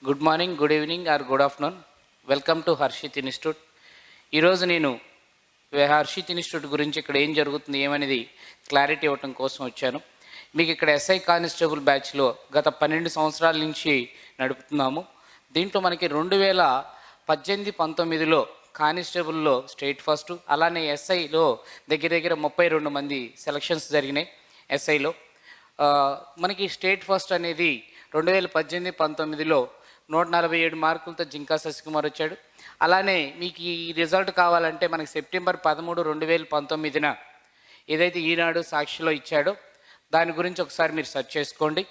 Good morning, good evening or good afternoon. Welcome to Harshit institute. ఈరోజు నేను Harshit institute గురించి ఇక్కడ ఏం జరుగుతుంది ఏమనేది క్లారిటీ ఇవ్వటం కోసం వచ్చాను. మీకు ఇక్కడ ఎస్ఐ కానిస్టేబుల్ బ్యాచ్లో గత 12 సంవత్సరాల నుంచి నడుపుతున్నాము. దీంట్లో మనకి 2018-19లో కానిస్టేబుల్లో స్టేట్ ఫస్ట్, అలానే ఎస్ఐలో దగ్గర 32 మంది సెలక్షన్స్ జరిగినాయి. ఎస్ఐలో మనకి స్టేట్ ఫస్ట్ అనేది 2018-19లో 147 మార్కులతో జింకా శశికుమార్ వచ్చాడు. అలానే మీకు ఈ రిజల్ట్ కావాలంటే మనకి సెప్టెంబర్ 13, 2019న ఏదైతే ఈనాడు సాక్షిలో ఇచ్చాడో దాని గురించి ఒకసారి మీరు సెర్చ్ చేసుకోండి.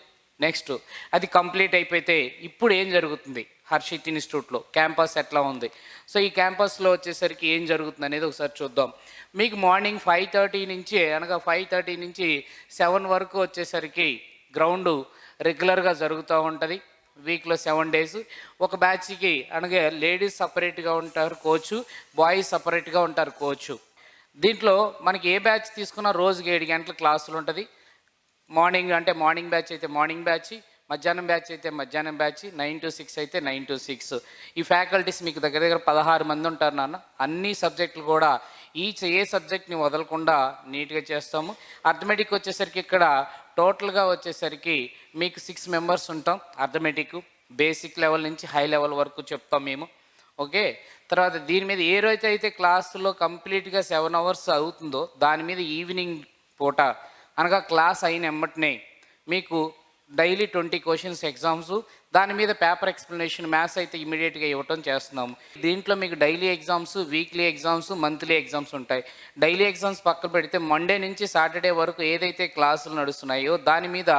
నెక్స్ట్ అది కంప్లీట్ అయిపోతే ఇప్పుడు ఏం జరుగుతుంది హర్షిత్ ఇన్స్టిట్యూట్లో, క్యాంపస్ ఎట్లా ఉంది, సో ఈ క్యాంపస్లో వచ్చేసరికి ఏం జరుగుతుంది అనేది ఒకసారి చూద్దాం. మీకు మార్నింగ్ 5:30 నుంచి 7 వరకు వచ్చేసరికి గ్రౌండ్ రెగ్యులర్గా జరుగుతూ ఉంటుంది. వీక్లో 7 డేస్ ఒక బ్యాచ్కి, అనగా లేడీస్ సపరేట్గా ఉంటారు కోచ్, బాయ్స్ సపరేట్గా ఉంటారు కోచ్. దీంట్లో మనకి ఏ బ్యాచ్ తీసుకున్నా రోజుకి 7 గంటల క్లాసులు ఉంటుంది. మార్నింగ్ బ్యాచ్ అయితే మార్నింగ్ బ్యాచ్, మధ్యాహ్నం బ్యాచ్ అయితే మధ్యాహ్నం బ్యాచ్, 9 to 6 అయితే 9 to 6. ఈ ఫ్యాకల్టీస్ మీకు దగ్గర 16 మంది ఉంటారు నాన్న. అన్ని సబ్జెక్టులు కూడా ఏ సబ్జెక్ట్ని వదలకుండా నీట్గా చేస్తాము. అర్థమెటిక్ వచ్చేసరికి ఇక్కడ టోటల్గా వచ్చేసరికి మీకు 6 మెంబర్స్ ఉంటాం. అర్థమెటిక్ బేసిక్ లెవెల్ నుంచి హై లెవెల్ వరకు చెప్తాం మేము. ఓకే, తర్వాత దీని మీద ఏ రోజైతే అయితే క్లాసులో కంప్లీట్గా 7 hours అవుతుందో దాని మీద ఈవినింగ్ పూట, అనగా క్లాస్ అయిన ఎమ్మటనే మీకు డైలీ 20 క్వశ్చన్స్ ఎగ్జామ్స్, దాని మీద పేపర్ ఎక్స్ప్లెనేషన్, మ్యాథ్స్ అయితే ఇమీడియట్గా ఇవ్వటం చేస్తున్నాము. దీంట్లో మీకు daily exams, weekly exams, monthly exams ఉంటాయి. డైలీ ఎగ్జామ్స్ పక్కన పెడితే మండే నుంచి సాటర్డే వరకు ఏదైతే క్లాసులు నడుస్తున్నాయో దాని మీద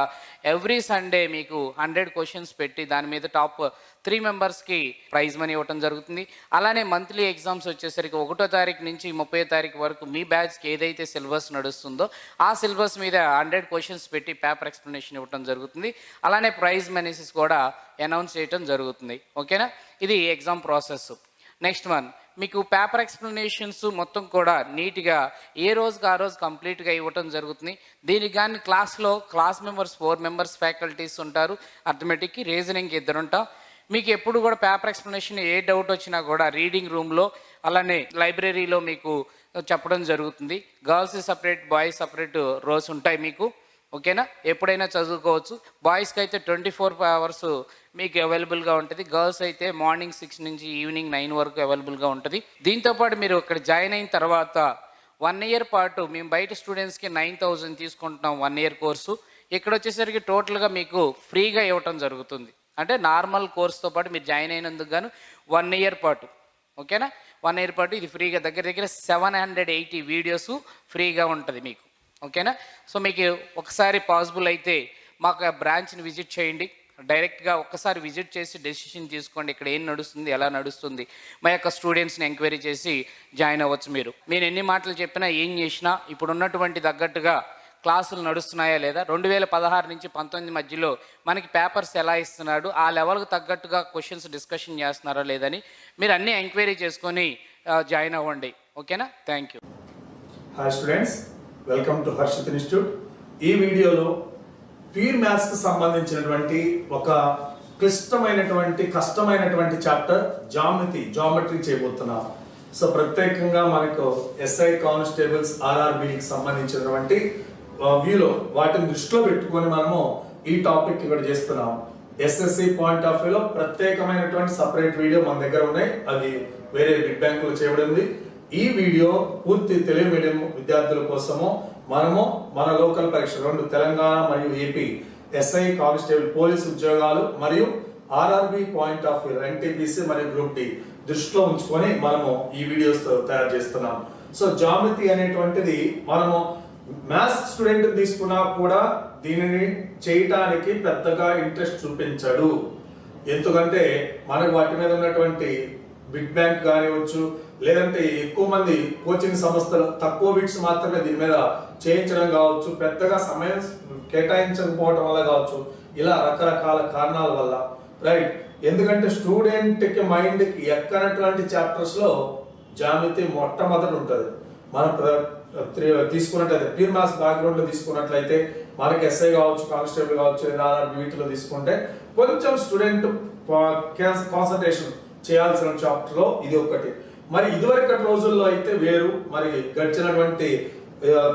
ఎవ్రీ సండే మీకు 100 క్వశ్చన్స్ పెట్టి దాని మీద టాప్ 3 మెంబర్స్కి ప్రైజ్ మనీ ఇవ్వటం జరుగుతుంది. అలానే మంత్లీ ఎగ్జామ్స్ వచ్చేసరికి 1వ తారీఖు నుంచి 30వ తారీఖు వరకు మీ బ్యాచ్కి ఏదైతే సిలబస్ నడుస్తుందో ఆ సిలబస్ మీద 100 క్వశ్చన్స్ పెట్టి పేపర్ ఎక్స్ప్లెనేషన్ ఇవ్వటం జరుగుతుంది. అలానే ప్రైజ్ మనీస్ కూడా అనౌన్స్ చేయటం జరుగుతుంది. ఓకేనా, ఇది ఎగ్జామ్ ప్రాసెస్. నెక్స్ట్ వన్, మీకు పేపర్ ఎక్స్ప్లెనేషన్స్ మొత్తం కూడా నీట్గా ఏ రోజుకి ఆ రోజు కంప్లీట్గా ఇవ్వటం జరుగుతుంది. దీనికి కానీ క్లాస్ మెంబర్స్ 4 మెంబర్స్ ఫ్యాకల్టీస్ ఉంటారు. అర్థమెటిక్కి, రీజనింగ్కి 2 ఉంటాం. మీకు ఎప్పుడు కూడా పేపర్ ఎక్స్ప్లెనేషన్ ఏ డౌట్ వచ్చినా కూడా రీడింగ్ రూమ్లో, అలానే లైబ్రరీలో మీకు చెప్పడం జరుగుతుంది. Girls separate, boys separate rows ఉంటాయి మీకు. ఓకేనా, ఎప్పుడైనా చదువుకోవచ్చు. బాయ్స్కి అయితే 24 hours మీకు అవైలబుల్గా ఉంటుంది. గర్ల్స్ అయితే మార్నింగ్ 6 నుంచి ఈవినింగ్ 9 వరకు అవైలబుల్గా ఉంటుంది. దీంతోపాటు మీరు ఇక్కడ జాయిన్ అయిన తర్వాత 1 year పాటు మేము బయట స్టూడెంట్స్కి 9,000 తీసుకుంటున్నాం 1 year కోర్సు. ఇక్కడ వచ్చేసరికి టోటల్గా మీకు ఫ్రీగా ఇవ్వటం జరుగుతుంది. అంటే నార్మల్ కోర్సుతో పాటు మీరు జాయిన్ అయినందుకు గాను 1 year పాటు. ఓకేనా, 1 year పాటు ఇది ఫ్రీగా దగ్గర 780 వీడియోస్ ఫ్రీగా ఉంటుంది మీకు. ఓకేనా, సో మీకు ఒకసారి పాసిబుల్ అయితే మాకు బ్రాంచ్ని విజిట్ చేయండి. డైరెక్ట్గా ఒక్కసారి విజిట్ చేసి డెసిషన్ తీసుకోండి, ఇక్కడ ఏం నడుస్తుంది, ఎలా నడుస్తుంది. మా యొక్క స్టూడెంట్స్ని ఎంక్వైరీ చేసి జాయిన్ అవ్వచ్చు. మీరు ఎన్ని మాటలు చెప్పినా ఏం చేసినా ఇప్పుడు ఉన్నటువంటి తగ్గట్టుగా క్లాసులు నడుస్తున్నాయా లేదా, 2016 నుంచి 19 మధ్యలో మనకి పేపర్స్ ఎలా ఇస్తున్నాడు, ఆ లెవెల్కి తగ్గట్టుగా క్వశ్చన్స్ డిస్కషన్ చేస్తున్నారా లేదని మీరు అన్నీ ఎంక్వైరీ చేసుకొని జాయిన్ అవ్వండి. ఓకేనా, thank you. Hi students, welcome to Harshit institute. ఈ వీడియోలో ప్యూర్ మ్యాథ్స్కి సంబంధించినటువంటి ఒక కష్టమైనటువంటి చాప్టర్ జామెట్రీ చేయబోతున్నాం. సో ప్రత్యేకంగా మనకు ఎస్ఐ కానిస్టేబుల్స్ ఆర్ఆర్బీకి సంబంధించినటువంటి వ్యూలో వాటిని దృష్టిలో పెట్టుకొని మనము ఈ టాపిక్ ఇక్కడ చేస్తున్నాం. ఎస్ఎస్సి పాయింట్ ఆఫ్ వ్యూలో ప్రత్యేకమైనటువంటి సపరేట్ వీడియో మన దగ్గర ఉన్నాయి, అది వేరే బిగ్ బ్యాంకులో చేయబడింది. ఈ వీడియో పూర్తి తెలుగు మీడియం విద్యార్థుల కోసము మనము మన లోకల్ పరీక్ష 2 తెలంగాణ మరియు ఏపీ ఎస్ఐ కానిస్టేబుల్ పోలీస్ ఉద్యోగాలు మరియు RRB point of view NTPC మరియు గ్రూప్ డి దృష్టిలో ఉంచుకొని మనము ఈ వీడియోస్ తయారు చేస్తున్నాం. సో జామెట్రీ అనేటువంటిది మనము మ్యాథ్స్ స్టూడెంట్ తీసుకున్నా కూడా దీనిని చేయటానికి పెద్దగా ఇంట్రెస్ట్ చూపించడు. ఎందుకంటే మనకు వాటి మీద ఉన్నటువంటి బిగ్ బ్యాంక్ కానివచ్చు, లేదంటే ఎక్కువ మంది కోచింగ్ సంస్థలు తక్కువ బిట్స్ మాత్రమే దీని మీద చేయించడం కావచ్చు, పెద్దగా సమయం కేటాయించకపోవడం వల్ల కావచ్చు, ఇలా రకరకాల కారణాల వల్ల, రైట్. ఎందుకంటే స్టూడెంట్కి మైండ్కి ఎక్కనటువంటి చాప్టర్స్లో జామెట్రీ మొట్టమొదటి ఉంటుంది. మనం తీసుకున్నట్లయితే ప్యూర్ మ్యాథ్స్ బ్యాక్గ్రౌండ్లో తీసుకున్నట్లయితే మనకి ఎస్ఐ కావచ్చు, కానిస్టేబుల్ కావచ్చు, లేదా వీటిలో తీసుకుంటే కొంచెం స్టూడెంట్ కాన్సన్ట్రేషన్ చేయాల్సిన చాప్టర్ లో ఇది ఒకటి. మరి ఇదివరకటి రోజుల్లో అయితే వేరు, మరి గడిచినటువంటి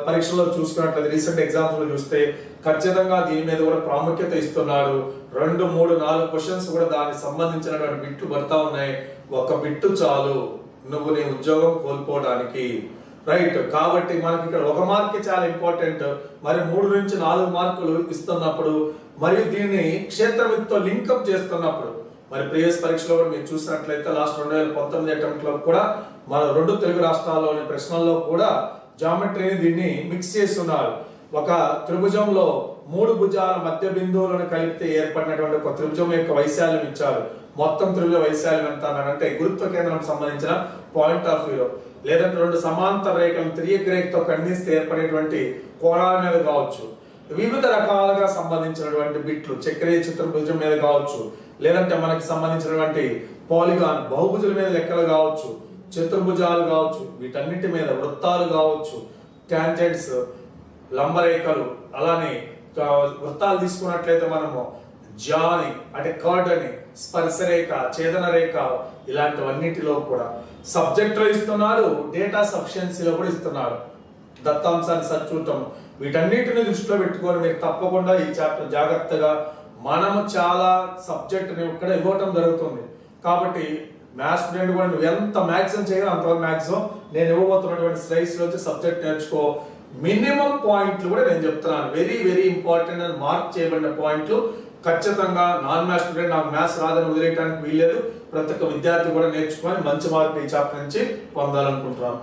పరీక్షల్లో చూసుకున్నట్లయితే రీసెంట్ ఎగ్జామ్స్ లో చూస్తే ఖచ్చితంగా దీని మీద కూడా ప్రాముఖ్యత ఇస్తున్నారు. 2, 3, 4 క్వశ్చన్స్ కూడా దానికి సంబంధించినటువంటి బిట్లు పడతా ఉన్నాయి. ఒక బిట్టు చాలు నువ్వు నీ ఉద్యోగం కోల్పోవడానికి, రైట్. కాబట్టి మనకి ఇక్కడ 1 మార్క్ చాలా ఇంపార్టెంట్. మరి 3 నుంచి 4 మార్కులు ఇస్తున్నప్పుడు, మరియు దీన్ని క్షేత్రమితితో లింకప్ చేస్తున్నప్పుడు, మరి ప్రీవియస్ పరీక్షలో కూడా మీరు చూసినట్లయితే లాస్ట్ 2019 అటెంప్ట్ లో కూడా మన 2 తెలుగు రాష్ట్రాల్లోని ప్రశ్నల్లో కూడా జామెట్రీని దీన్ని మిక్స్ చేస్తున్నారు. ఒక త్రిభుజంలో 3 భుజాల మధ్య బిందువులను కలిపితే ఏర్పడినటువంటి ఒక త్రిభుజం యొక్క వైశాల్యం ఇచ్చారు. మొత్తం త్రిభుజ వైశాల్యం ఎంత అంటే గురుత్వ కేంద్రం సంబంధించిన పాయింట్ ఆఫ్ వ్యూలో, లేదంటే 2 సమాంతర రేఖలను తిరియక రేఖతో ఖండిస్తే ఏర్పడేటువంటి కోణాల మీద కావచ్చు, వివిధ రకాలుగా సంబంధించినటువంటి బిట్లు చక్రీయ చతుర్భుజం మీద కావచ్చు, లేదంటే మనకి సంబంధించినటువంటి పాలిగాన్ బహుభుజుల మీద లెక్కలు కావచ్చు, చతుర్భుజాలు కావచ్చు, వీటన్నిటి మీద వృత్తాలు కావచ్చు, టాంజెంట్స్ లంబరేఖలు, అలానే వృత్తాలు తీసుకున్నట్లయితే మనము జాని అంటే కర్డ్ అని, స్పర్శరేఖ, ఛేదన రేఖ, ఇలాంటివన్నిటిలో కూడా సబ్జెక్ట్ లో ఇస్తున్నారు, డేటా సఫిషియన్సీలో కూడా ఇస్తున్నారు. దత్తాంశాన్ని సరిచూడటం, వీటన్నిటిని దృష్టిలో పెట్టుకొని మీరు తప్పకుండా ఈ చాప్టర్ జాగ్రత్తగా, మనము చాలా సబ్జెక్ట్ ఇక్కడ ఇవ్వటం జరుగుతుంది. కాబట్టి మ్యాథ్స్ స్టూడెంట్ కూడా నువ్వు ఎంత మ్యాక్సిమం చేయాలో అంతవరకు మ్యాక్సిమం నేను ఇవ్వబోతున్నటువంటి స్లైడ్స్ లో సబ్జెక్ట్ నేర్చుకో. మినిమం పాయింట్లు కూడా నేను చెప్తున్నాను, వెరీ వెరీ ఇంపార్టెంట్ అని మార్క్ చేయబడిన పాయింట్లు ఖచ్చితంగా నాన్ మ్యాథ్స్ స్టూడెంట్ నాకు మ్యాథ్స్ రాదని వదిలేయడానికి వీల్లేదు. ప్రతి ఒక్క విద్యార్థి కూడా నేర్చుకొని మంచి మార్కులు ఈ చాప్టర్ నుంచి పొందాలనుకుంటున్నాను.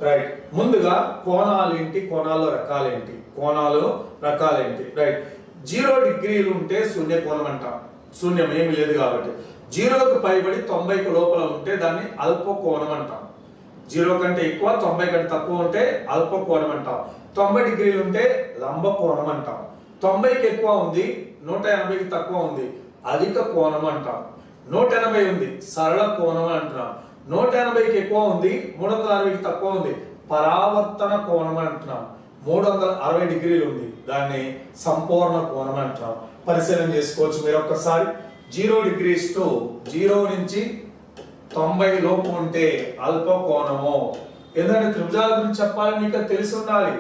రైట్. ముందుగా కోణాలు ఏంటి, కోణాల్లో రకాలేంటి, కోణాలు రకాలేంటి. రైట్. 0 డిగ్రీలు ఉంటే శూన్య కోణం అంటాం, శూన్యం ఏమి లేదు కాబట్టి. 0కు పైబడి 90కు లోపల ఉంటే దాన్ని అల్ప కోణం అంటాం. 0 కంటే ఎక్కువ 90 కంటే తక్కువ ఉంటే అల్ప కోణం అంటాం. 90 డిగ్రీలు ఉంటే లంబ కోణం అంటాం. 90కి ఎక్కువ ఉంది, 180కి తక్కువ ఉంది, అధిక కోణం అంటాం. 180 ఉంది, సరళ కోణం అంటున్నాం. 180కి ఎక్కువ ఉంది, 360కి తక్కువ ఉంది, పరావర్తన కోణం అంటున్నాం. 360 డిగ్రీలు ఉంది, దాన్ని సంపూర్ణ కోణం అంటున్నాం. పరిశీలన చేసుకోవచ్చు మీరు ఒక్కసారి. 0 డిగ్రీస్ టు 0 నుంచి 90 లోపు ఉంటే అల్ప కోణము. ఎందుకంటే త్రిభుజాల గురించి చెప్పాలని మీకు తెలిసి ఉండాలి.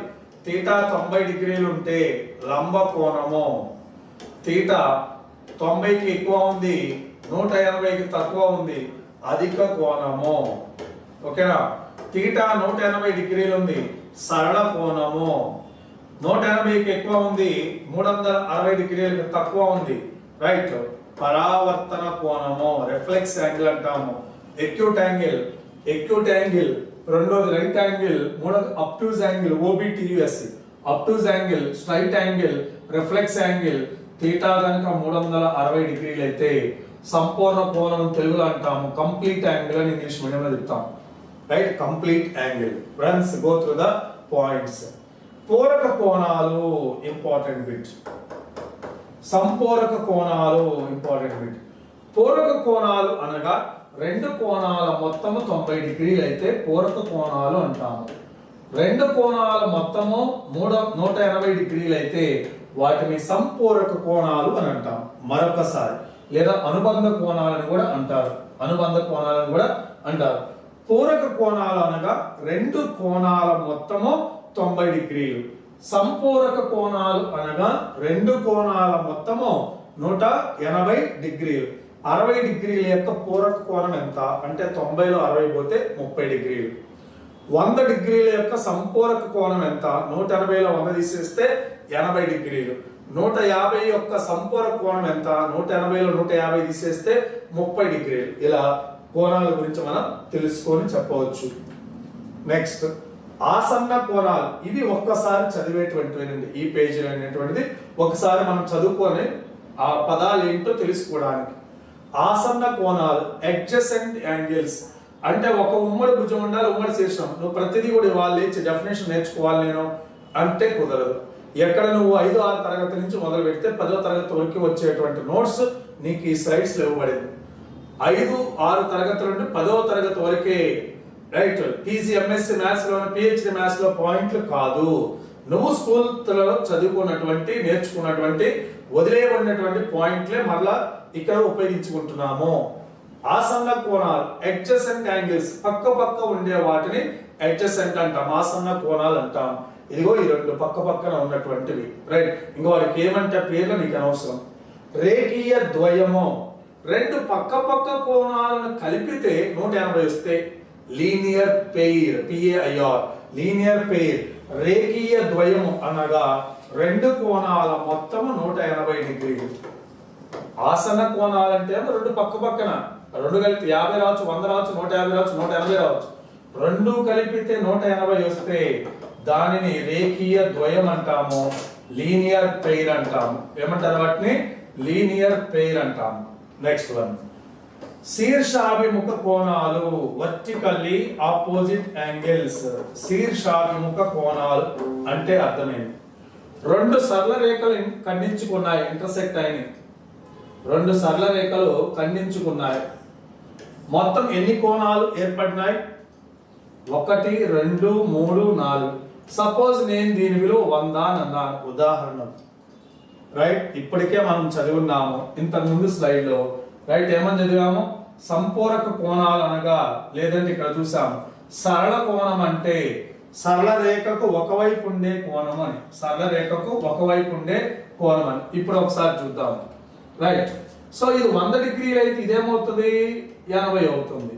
తీటా 90 డిగ్రీలు ఉంటే లంబ కోణము, తీటా 90కి ఎక్కువ ఉంది, 180కి తక్కువ ఉంది, అధిక కోణము. ఓకేనా? తీటా 180 డిగ్రీలు ఉంది, సరళ కోణము. 180కి ఎక్కువ ఉంది, 360 డిగ్రీలకు తక్కువ ఉంది, రైట్, పరావర్తన కోణము, రిఫ్లెక్స్ యాంగిల్ అంటాము. Acute angle, acute angle. రెండోది రైట్ యాంగిల్. మూడోది అబ్ట్యూజ్ angle, OBTUS. అబ్ట్యూజ్ angle, straight angle, reflex angle. Theta కనుక 360 డిగ్రీలు అయితే సంపూర్ణ కోణం తెలుగులో అంటాము. కంప్లీట్ యాంగిల్ అని ఇంగ్లీష్ మీడియంలో చెప్తాం. Right, complete angle. Friends, go through the points. పూరక కోణాలు ఇంపార్టెంట్ బిట్. సంపూరక కోణాలు ఇంపార్టెంట్ బిట్. పూరక కోణాలు అనగా 2 కోణాల మొత్తము 90 డిగ్రీలు అయితే పూరక కోణాలు అంటాము. 2 కోణాల మొత్తము 180 డిగ్రీలు అయితే వాటిని సంపూరక కోణాలు అని అంటాం. మరొకసారి, లేదా అనుబంధ కోణాలని కూడా అంటారు. అనుబంధ కోణాలను కూడా అంటారు. పూరక కోణాలు అనగా 2 కోణాల మొత్తము 90 డిగ్రీలు. సంపూరక కోణాలు అనగా 2 కోణాల మొత్తము 180 డిగ్రీలు. 60 డిగ్రీల యొక్క పూరక కోణం ఎంత అంటే 90లో 60 పోతే 30 డిగ్రీలు. 100 డిగ్రీల యొక్క సంపూరక కోణం ఎంత? 180లో 100 తీసేస్తే 80 డిగ్రీలు. 150 యొక్క సంపూరక కోణం ఎంత? 180లో 150 తీసేస్తే 30 డిగ్రీలు. ఇలా కోణాల గురించి మనం తెలుసుకొని చెప్పవచ్చు. నెక్స్ట్, ఆసన్న కోణాలు. ఇవి ఒక్కసారి చదివేటువంటివి. ఈ పేజీ అనేటువంటిది ఒకసారి మనం చదువుకొని ఆ పదాలు ఏంటో తెలుసుకోవడానికి. ఆసన్న కోణాలు, అడ్జసెంట్ యాంగిల్స్. అంటే ఒక ఉమ్మడి భుజం ఉండాలి, ఉమ్మడి శీర్షం. నువ్వు ప్రతిదీ కూడా వాళ్ళు ఇచ్చి డెఫినేషన్ నేర్చుకోవాలి నేను అంటే కుదరదు. ఎక్కడ నువ్వు 5-6 తరగతి నుంచి మొదలు పెడితే 10వ తరగతి వరకు వచ్చేటువంటి నోట్స్ నీకు ఈ స్లైడ్స్ ఇవ్వబడింది. 5-6 తరగతుల నుండి 10వ తరగతి వరకే, రైట్. PG MSc మ్యాథ్స్ లో, PhD మ్యాథ్స్ లో పాయింట్లు కాదు. నువ్వు స్కూల్లో చదువుకున్నటువంటి నేర్చుకున్నటువంటి వదిలేయబడినటువంటి పాయింట్లే మరలా ఇక్కడ ఉపయోగించుకుంటున్నాము. ఆసన్న కోణాలు అడ్జసెంట్ యాంగిల్స్, పక్క పక్క ఉండే వాటిని అడ్జసెంట్ అంటాం, ఆసన్న కోణాలు అంటాం. ఇదిగో ఈ రెండు పక్క పక్కన ఉన్నటువంటివి, రైట్. ఇంకా వారికి ఏమంటే పేర్లు నీకు అనవసరం. రేఖీయ ద్వయము, రెండు పక్క పక్క కోణాలను కలిపితే 180 వస్తే linear pair, PAIR, linear pair. రేఖీయ ద్వయము అనగా రెండు కోణాల మొత్తము 180 డిగ్రీలు. ఆసన్న కోణాలంటే రెండు పక్క పక్కన, రెండు కలిపి 50 రావచ్చు, 100 రావచ్చు, 150 రావచ్చు, 180 రావచ్చు. రెండు కలిపితే 180 వస్తే దానిని రేఖీయ ద్వయం అంటాము, లీనియర్ పెయిర్ అంటాము. ఏమంటారు వాటిని? లీనియర్ పెయిర్ అంటాము. నెక్స్ట్ వన్, శీర్షాభిముఖ కోణాలు, వర్టికల్లీ ఆపోజిట్ యాంగిల్స్. శీర్షాభిముఖ కోణాలు అంటే అర్థమైంది, రెండు సరళ రేఖలు ఖండించుకున్నాయి, ఇంటర్సెక్ట్ అయినాయి. రెండు సరళ రేఖలు ఖండించుకున్నాయి. మొత్తం ఎన్ని కోణాలు ఏర్పడినాయి? 1, 2, 3, 4. సపోజ్ నేను దీని విలువ 100 అని అన్నాను, ఉదాహరణ, రైట్. ఇప్పటికే మనం చదివిన్నాము ఇంతకు ముందు స్లైడ్ లో, రైట్. ఏమని చదివాము? సంపూరక కోణాలు అనగా, లేదంటే ఇక్కడ చూసాము, సరళ కోణం అంటే సరళ రేఖకు ఒకవైపు ఉండే కోణం అని, సరళ రేఖకు ఒకవైపు ఉండే కోణం అని. ఇప్పుడు ఒకసారి చూద్దాము, రైట్. సో ఇది 100 డిగ్రీలు అయితే ఇదేమవుతుంది? 80 అవుతుంది.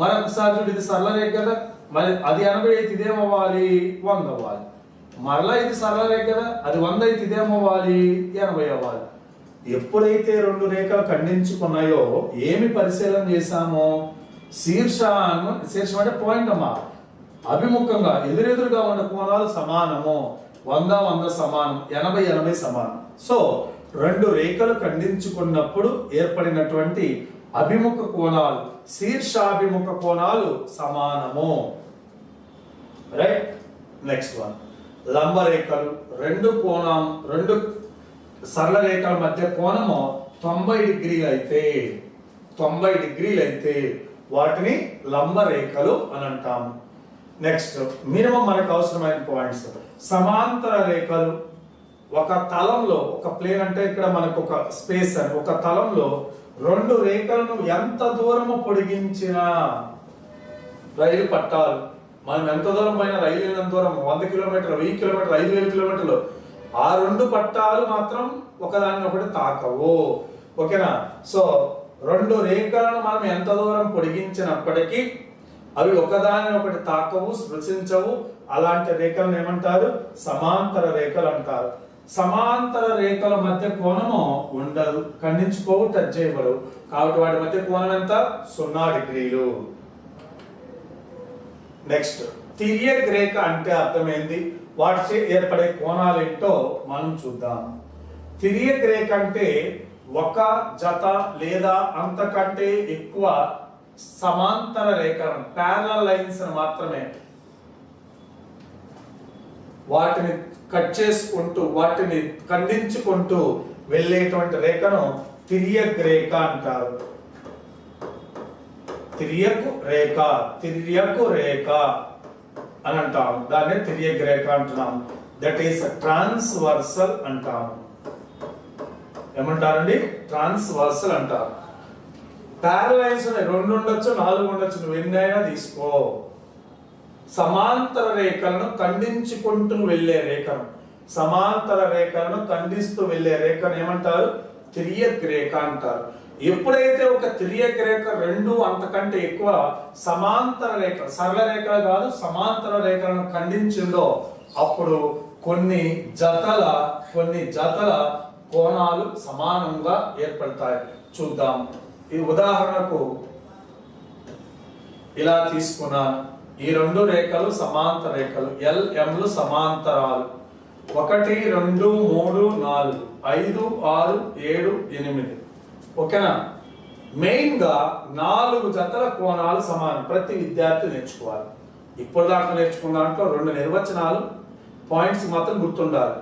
మరొకసారి చూడు, ఇది సరళ రేఖ కదా, మరి అది 80 అయితే ఇదేమవ్వాలి? 100 అవ్వాలి. మరలా ఇది సరళ రేఖ కదా, అది 100 అయితే ఇదేమవ్వాలి? 80 అవ్వాలి. ఎప్పుడైతే రెండు రేఖలు ఖండించుకున్నాయో ఏమి పరిశీలన చేశామో, శీర్షం అంటే పాయింట్ అమ్మా, అభిముఖంగా ఎదురెదురుగా ఉన్న కోణాలు సమానము, 100, 100 సమానం, 80, 80 సమానం. సో రెండు రేఖలు ఖండించుకున్నప్పుడు ఏర్పడినటువంటి అభిముఖ కోణాలు, శీర్షాభిముఖ కోణాలు సమానము, రైట్. నెక్స్ట్ వన్, లంబ రేఖలు, రెండు సరళ రేఖల మధ్య కోణము 90 డిగ్రీలు అయితే వాటిని లంబ రేఖలు అని అంటాము. నెక్స్ట్, మినిమం మనకు అవసరమైన పాయింట్స్, సమాంతర రేఖలు. ఒక తలంలో, ఒక ప్లేన్ అంటే ఇక్కడ మనకు ఒక స్పేస్ అని, ఒక తలంలో రెండు రేఖలను ఎంత దూరము పొడిగించినా, రైలు పట్టాలు మనం ఎంత దూరం పైన రైలు ఎంత దూరం, 100 కిలోమీటర్లు, 1000 కిలోమీటర్లు, 5000 కిలోమీటర్లు, ఆ రెండు పట్టాలు మాత్రం ఒకదాన్ని ఒకటి తాకవు, ఓకేనా. సో రెండు రేఖలను మనం ఎంత దూరం పొడిగించినప్పటికీ అవి ఒకదాని ఒకటి తాకవు, స్పృశించవు. అలాంటి రేఖలను ఏమంటారు? సమాంతర రేఖలు అంటారు. సమాంతర రేఖల మధ్య కోణము ఉండదు, ఖండించుకోవు, టచ్ చేయబడవు. కాబట్టి వాటి మధ్య కోణం ఎంత? 0 డిగ్రీలు. నెక్స్ట్, తిర్యక్ రేఖ అంటే అర్థమైంది, వాటిచే ఏర్పడే కోణాలు ఏంటో మనం చూద్దాం. తిర్యక్ రేఖ అంటే ఒక జత లేదా అంతకంటే ఎక్కువ సమాంతర రేఖలను, ప్యారలల్ లైన్స్ మాత్రమే, వాటిని కట్ చేసుకుంటూ, వాటిని ఖండించుకుంటూ వెళ్ళేటువంటి రేఖను తిర్యక్ రేఖ అంటారు. తిర్యక్ రేఖ అని అంటాం, దాన్ని తిర్యక్ రేఖ అంటున్నాం. దట్ ఈస్ ట్రాన్స్వర్సల్ అంటాం. ఏమంటారండి? ట్రాన్స్వర్సల్ అంటారు. ప్యారలల్ లైన్స్ 2 ఉండొచ్చు, 4 ఉండొచ్చు, నువ్వు ఎన్నైనా తీసుకో. సమాంతర రేఖలను ఖండించుకుంటూ వెళ్ళే రేఖను, సమాంతర రేఖలను ఖండిస్తూ వెళ్ళే రేఖను ఏమంటారు? తిర్యక్ రేఖ అంటారు. ఎప్పుడైతే ఒక తిర్యక్ రేఖ రెండు అంతకంటే ఎక్కువ సమాంతర రేఖ, సరళ రేఖలు కాదు, సమాంతర రేఖలను ఖండించిందో అప్పుడు కొన్ని జతల కోణాలు సమానంగా ఏర్పడతాయి. చూద్దాం. ఈ ఉదాహరణకు ఇలా తీసుకున్నాను. ఈ రెండు రేఖలు సమాంతర రేఖలు, LMలు సమాంతరాలు. 1, 2, 3, 4, 5, 6, 7, 8. ఓకేనా? మెయిన్ గా 4 జతల కోణాలు సమానం. ప్రతి విద్యార్థి నేర్చుకోవాలి. ఇప్పటిదాకా నేర్చుకున్న దాంట్లో 2 నిర్వచనాలు, పాయింట్స్ మాత్రం గుర్తుండాలి.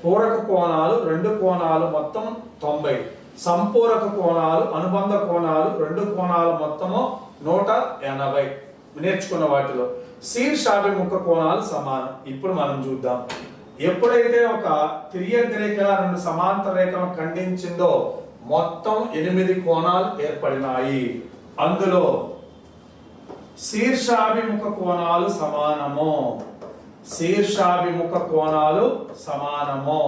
పూరక కోణాలు 2 కోణాలు మొత్తం 90, సంపూరక కోణాలు, అనుబంధ కోణాలు 2 కోణాలు మొత్తము 180 నేర్చుకున్న వాటిలో. శీర్షాభిముఖ కోణాలు సమానం. ఇప్పుడు మనం చూద్దాం. ఎప్పుడైతే ఒక తిర్యక్ రేఖ రెండు సమాంతర రేఖలను ఖండించిందో మొత్తం 8 కోణాలు ఏర్పడినాయి. అందులో శీర్షాభిముఖ కోణాలు సమానము. శీర్షాభిముఖ కోణాలు సమానము.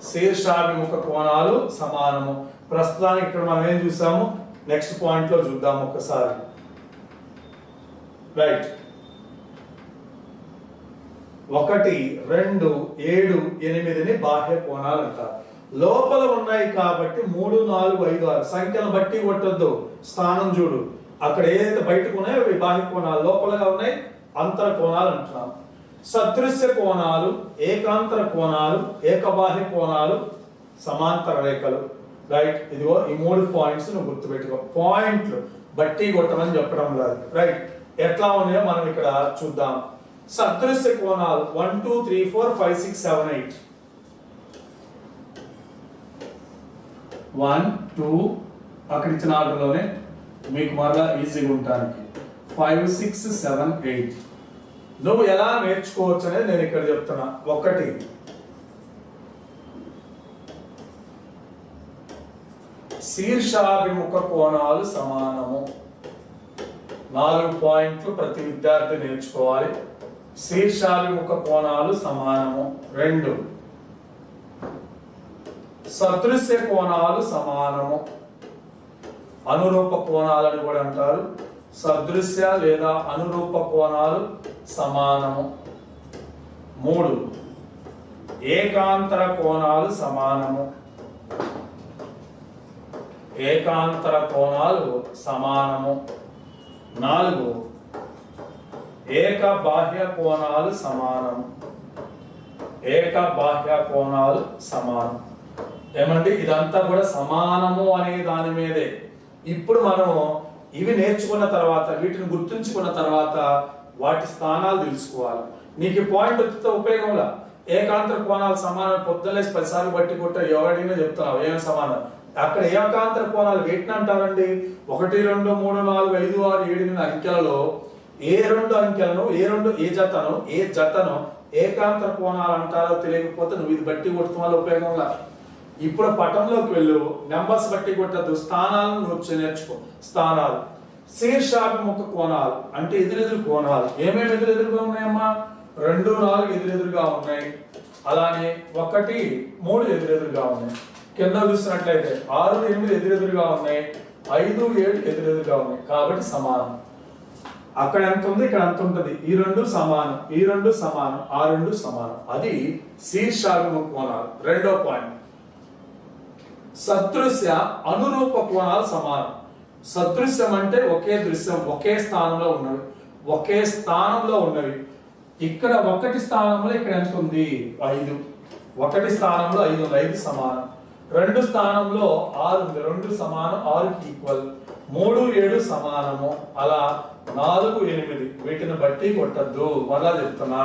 శీర్షాభిముఖ కోణాలు సమానము. ప్రస్తుతానికి ఇక్కడ మనం ఏం చూసాము, నెక్స్ట్ పాయింట్ లో చూద్దాం ఒక్కసారి. రైట్, 1, 2, 7, 8ని బాహ్య కోణాలు అంటారు. లోపల ఉన్నాయి కాబట్టి 3, 4, 5, 6 సంఖ్యను బట్టి కొట్టొద్దు, స్థానం చూడు. అక్కడ ఏదైతే బయటకు ఉన్నాయో అవి బాహ్య కోణాలు, లోపలగా ఉన్నాయి అంతర కోణాలు అంటున్నాం. సదృశ్య కోణాలు, ఏకాంతర కోణాలు, ఏకబాహ్య కోణాలు, సమాంతర రేఖలు. రైట్, ఇదిగో ఈ 3 పాయింట్స్ నువ్వు గుర్తుపెట్టుకో. పాయింట్లు బట్టి కొట్టమని చెప్పడం లేదు. రైట్, ఎట్లా ఉన్నాయో మనం ఇక్కడ చూద్దాం. సదృశ్య కోణాలు 1, 2, 3, 4, 5, 6, 7, 8. 1, 2 అక్కడ ఇచ్చిన ఆర్డర్లోనే మీకు మరలా ఈజీగా ఉండడానికి 5, 6, 7, 8. నువ్వు ఎలా నేర్చుకోవచ్చు అనేది నేను ఇక్కడ చెప్తున్నా. 1, శీర్షాభిముఖ కోణాలు సమానము. 4 పాయింట్లు ప్రతి విద్యార్థి నేర్చుకోవాలి. శీర్షాభిముఖ కోణాలు సమానము. 2, సదృశ్య కోణాలు సమానము. అనురూప కోణాలని కూడా అంటారు. సదృశ్య లేదా అనురూప కోణాలు సమానము. 3, ఏకాంతర కోణాలు సమానము. ఏకాంతర కోణాలు సమానము. 4, ఏక బాహ్య కోణాలు సమానము. ఏక బాహ్య కోణాలు సమానం. ఏమండి, ఇదంతా కూడా సమానము అనే దాని మీదే. ఇప్పుడు మనం ఇవి నేర్చుకున్న తర్వాత, వీటిని గుర్తుంచుకున్న తర్వాత వాటి స్థానాలు తెలుసుకోవాలి. నీకు పాయింట్ వచ్చితే ఉపయోగంలా. ఏకాంతర కోణాలు సమానం పొద్దున్నేసి 10 సార్లు బట్టి కొట్ట ఎవరైనా చెప్తున్నావు ఏం సమానం. అక్కడ ఏకాంతర కోణాలు వేటిని అంటారండి? 1, 2, 3, 4, 5, 6, 7, 8 అంకెలలో ఏ 2 అంకెలను, ఏ జతను ఏకాంతర కోణాలు అంటారో తెలియకపోతే నువ్వు ఇది బట్టి కొట్టడం వల్ల ఉపయోగంలా. ఇప్పుడు పటంలోకి వెళ్ళు, నెంబర్స్ బట్టి కొట్టద్దు, స్థానాలను నువ్వు నేర్చుకో. స్థానాలు శీర్షాభిముఖ కోణాలు అంటే ఎదురెదురు కోణాలు. ఏమేమి ఎదురెదురుగా ఉన్నాయమ్మా? 2, 4 ఎదురెదురుగా ఉన్నాయి. అలానే 1, 3 ఎదురెదురుగా ఉన్నాయి. కింద చూసినట్లయితే 6, 8 ఎదురెదురుగా ఉన్నాయి. 5, 7 ఎదురెదురుగా ఉన్నాయి. కాబట్టి సమానం. అక్కడ ఎంత ఉంది, ఇక్కడ ఎంత ఉంటుంది. ఈ 2 సమానం, ఈ 2 సమానం, ఆ 2 సమానం. అది శీర్షాభిముఖ కోణాలు. 2వ పాయింట్. సదృశ్య అనురూప కోణాలు సమానం. సదృశ్యం అంటే ఒకే దృశ్యం, ఒకే స్థానంలో ఉన్నవి, ఒకే స్థానంలో ఉన్నవి. ఇక్కడ 1 స్థానంలో ఇక్కడ ఎంత ఉంది? 5. 1 స్థానంలో 5 ఉంది, 5 సమానం. 2 స్థానంలో 6 ఉంది, 2 సమానం, 6కి ఈక్వల్. 3, 7 సమానము. అలా 4, 8 వీటిని బట్టి కొట్టద్దు. మళ్ళా చెప్తున్నా,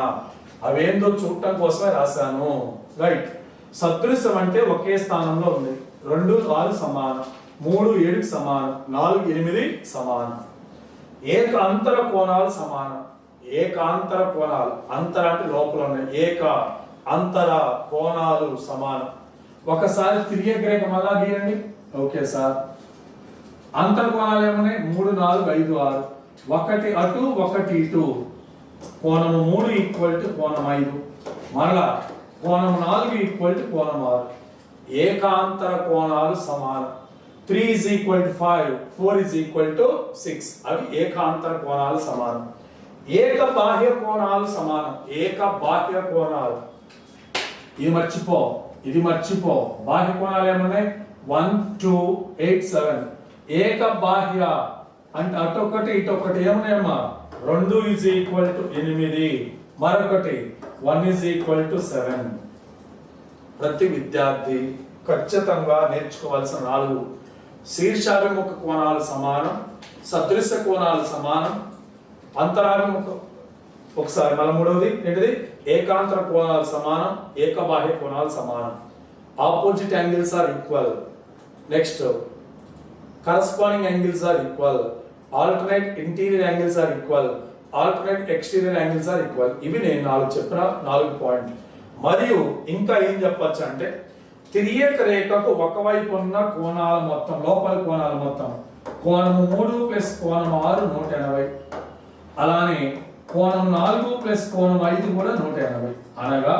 అవేందో చూడటం కోసమే రాశాను. రైట్, సదృశ్యం అంటే ఒకే స్థానంలో ఉంది. 2, 4 సమానం, 3, 7 సమానం, 4, 8 సమానం. ఏకాంతర కోణాలు సమానం. ఏకాంతర కోణాలు, అంతర అంటే లోపల ఉన్నాయి. ఏక అంతర కోణాలు సమానం. ఒకసారి తిర్యక్ రేఖ మళ్ళా గీయండి. Okay sir. అంతర కోణాలు ఏమున్నాయి? 3, 4, 5, 6. 1 అటు 1 ఇటు. కోణము 3 ఈక్వల్ టు కోణం 5. మరలా కోణం 4 ఈక్వల్ టు కోణం 6. ఏకాంతర కోణాలు సమానం. 3 is equal to 5, 4 is equal to 6. అవి ఏకాంతర కోణాలు సమానం. ఏక బాహ్య కోణాలు సమానం. ఏక బాహ్య కోణాలు, ఇది మర్చిపో, ఇది మర్చిపో. బాహ్య కోణాలు ఏమన్నాయి? 1, 2, 8, 7. ఏక బాహ్య అంటే అటొకటి ఇటొకటి ఏమన్నాయమ్మా? 2 is equal to 8. మరొకటి 1 is equal to 7. ప్రతి విద్యార్థి ఖచ్చితంగా నేర్చుకోవాల్సిన 4. శీర్షాభిముఖ కోణాలు సమానం, సదృశ్య కోణాలు సమానం, అంతరాభిముఖ, ఒకసారి మళ్ళీ 3వది ఏంటిది? ఏకాంతర కోణాలు సమానం, ఏకబాహ్య కోణాలు సమానం. Opposite angles are equal. Next, corresponding angles are equal. Alternate interior angles are equal. Alternate exterior angles are equal. ఇవి నేను 4 చెప్పిన 4 పాయింట్లు. మరియు ఇంకా ఏం చెప్పొచ్చు అంటే తిరియక రేఖకు ఒకవైపు ఉన్న కోణాల మొత్తం, లోపల కోణాల మొత్తం కోణము 3 ప్లస్ కోణం 6 180, అలానే కోణం 4 ప్లస్ కోణం 5 కూడా 180. అనగా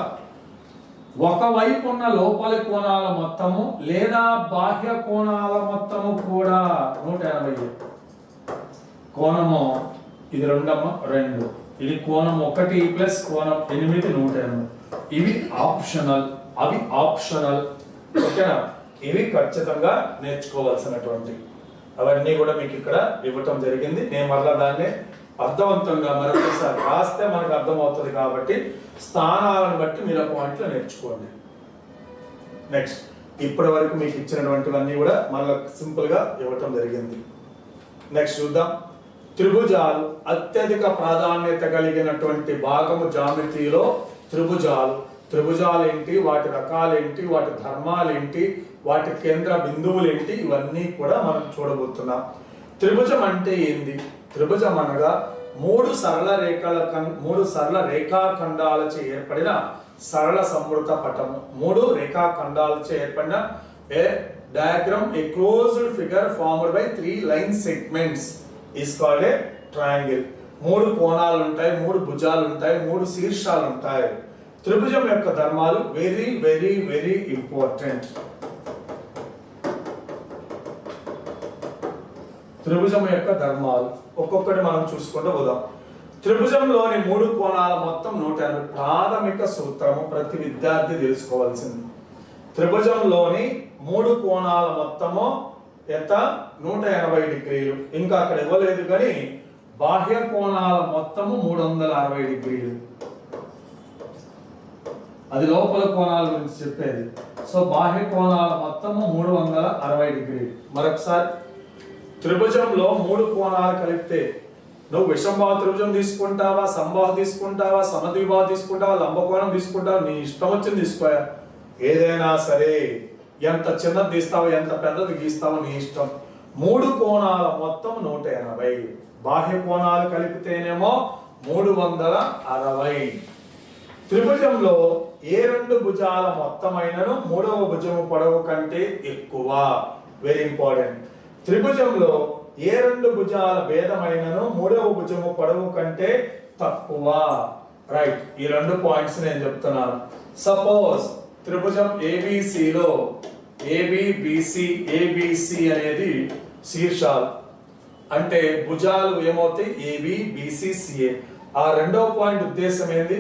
ఒకవైపు ఉన్న లోపలి కోణాల మొత్తము లేదా బాహ్య కోణాల మొత్తము కూడా 180. కోణము ఇది 2, ఇది కోణం 1 ప్లస్ కోణం 8 180. ఇవి ఆప్షనల్, అవి ఆప్షనల్. ఓకేనా? ఇవి ఖచ్చితంగా నేర్చుకోవాల్సినటువంటి అవన్నీ కూడా మీకు ఇక్కడ ఇవ్వటం జరిగింది. నేను మరలా దాన్ని అర్థవంతంగా మరొకసారి రాస్తే మనకు అర్థమవుతుంది కాబట్టి స్థానాలను బట్టి మీరు పాయింట్లు నేర్చుకోండి. నెక్స్ట్, ఇప్పటి వరకు మీకు ఇచ్చినటువంటివన్నీ కూడా మళ్ళీ సింపుల్ గా ఇవ్వటం జరిగింది. నెక్స్ట్ చూద్దాం. త్రిభుజాలు అత్యధిక ప్రాధాన్యత కలిగినటువంటి భాగము జామితిలో త్రిభుజాలు. త్రిభుజాలు ఏంటి, వాటి రకాలు ఏంటి, వాటి ధర్మాలు ఏంటి, వాటి కేంద్ర బిందువులు ఏంటి, ఇవన్నీ కూడా మనం చూడబోతున్నాం. త్రిభుజం అంటే ఏంది? త్రిభుజం అనగా మూడు సరళ రేఖాఖండాలచే ఏర్పడిన సరళ సమృత పటము. 3 రేఖాఖండాలచే ఏర్పడిన a diagram, a closed figure formed by 3 line segments is called a triangle. 3 కోణాలు ఉంటాయి, 3 భుజాలు ఉంటాయి, 3 శీర్షాలు ఉంటాయి. త్రిభుజం యొక్క ధర్మాలు వెరీ వెరీ వెరీ ఇంపార్టెంట్. త్రిభుజం యొక్క ధర్మాలు ఒక్కొక్కటి మనం చూసుకుంటూ పోదాం. త్రిభుజంలోని 3 కోణాల మొత్తం 180. ప్రాథమిక సూత్రము ప్రతి విద్యార్థి తెలుసుకోవాల్సింది. త్రిభుజంలోని 3 కోణాల మొత్తము ఎంత? 180 డిగ్రీలు. ఇంకా అక్కడ ఇవ్వలేదు కానీ బాహ్య కోణాల మొత్తము 360 డిగ్రీలు. అది లోపల కోణాల గురించి చెప్పేది. సో బాహ్య కోణాల మొత్తము 360 డిగ్రీలు. మరొకసారి, త్రిభుజంలో 3 కోణాలు కలిపితే నువ్వు విషంబాహు త్రిభుజం తీసుకుంటావా, సంబాహు తీసుకుంటావా, సమద్విబాహు తీసుకుంటావా, లంబకోణం తీసుకుంటావా, నీ ఇష్టం వచ్చింది తీసుకోయా. ఏదైనా సరే, ఎంత చిన్నది తీస్తావో ఎంత పెద్దది గీస్తావో నీ ఇష్టం. 3 కోణాల మొత్తం 180. బాహ్య కోణాలు కలిపితేనేమో 360. త్రిభుజంలో ఏ 2 భుజాల మొత్తమైనను 3వ భుజము పొడవు కంటే ఎక్కువ. Very important. త్రిభుజంలో ఏ 2 భుజాల భేదమైనను 3వ భుజము పొడవు కంటే తక్కువ. రైట్, ఈ 2 పాయింట్స్ నేను చెప్తున్నాను. సపోజ్ త్రిభుజం ఏబిసిలో ఏబిసి అనేది శీర్షాలు, అంటే భుజాలు ఏమవుతాయి? A B B C C A. ఆ రెండవ పాయింట్ ఉద్దేశం ఏంది?